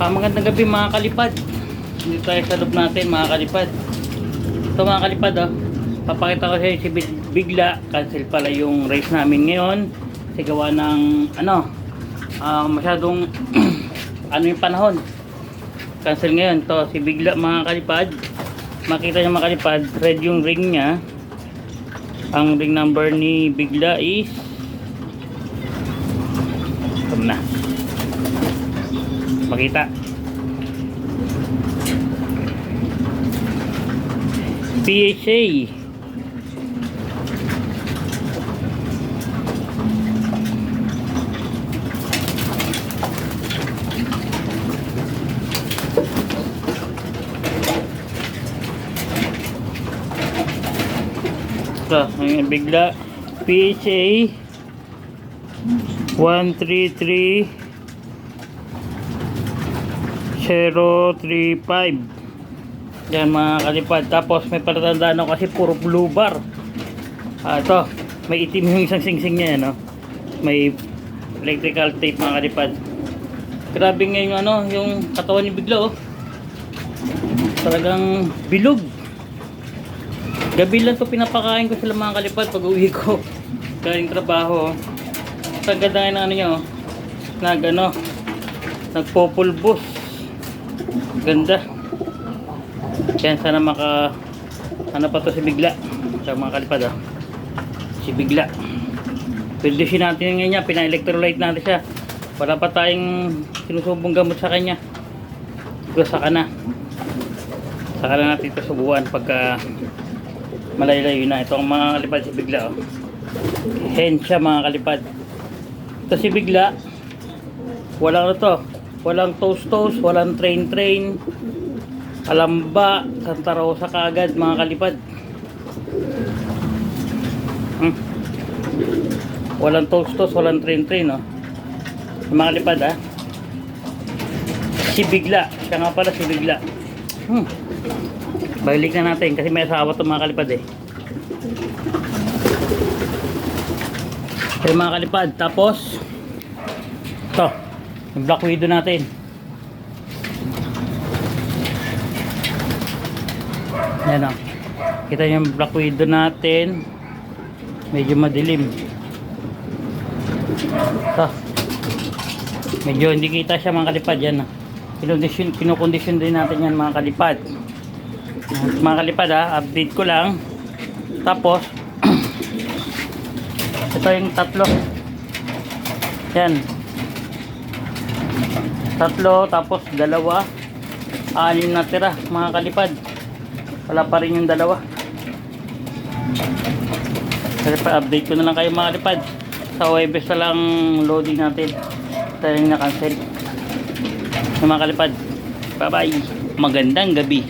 Magandang gabi mga kalipad. Dito tayo sa loob natin mga kalipad. Ito mga kalipad, oh. Papakita ko sa inyo si Bigla. Cancel pala yung race namin ngayon. Kasi gawa ng masyadong ano yung panahon. Cancel ngayon. To si Bigla mga kalipad. Makita niyo mga kalipad, red yung ring niya. Ang ring number ni Bigla is ito na. Makita PHA ito, yung Bigla PHA 133 035. Yan mga kalipad. Tapos may palatandaan ako kasi puro blue bar. Ito, may itim yung isang singsing niya, no? May electrical tape mga kalipad. Grabe nga yung yung katawan ni Bigla, oh. Talagang bilog. Gabi lang to pinapakain ko sila mga kalipad pag uwi ko galing trabaho, oh. Ang ganda nga ng niya, oh. Nagpopulbos. Ganda. Yan, sana maka pa to si Bigla sa mga kalipad, oh. Si Bigla pildusin natin ngayon niya, pina-electrolyte natin siya. Wala pa tayong sinusubong gamot sa kanya. Saka na natin ito subuan pagka malayo-layo na. Ito ang mga kalipad si Bigla, oh. Hensya mga kalipad. Ito si Bigla, walang walang toast, walang train, Alamba, Santa Rosa kaagad mga kalipad. Walang toast, walang train, no? Mga kalipad, ha? Si Bigla, siya nga pala si Bigla. Balik na natin kasi may asawa to mga kalipad, eh. Okay, mga kalipad, tapos ito, yung Black Widow natin. Ayan, o. Kita yung Black Widow natin. Medyo madilim. Ito. Medyo hindi kita siya mga kalipad. Yan, o. Kinukondisyon din natin yan mga kalipad. Mga kalipad, ha. Update ko lang. Tapos ito yung tatlo. Yan. Tatlo, tapos dalawa. 6 na tira mga kalipad. Wala pa rin yung dalawa. Kasi pa-update ko na lang kayo mga kalipad. Sa Webes na lang loading natin. Ito yung na-cancel. Mga kalipad, bye bye. Magandang gabi.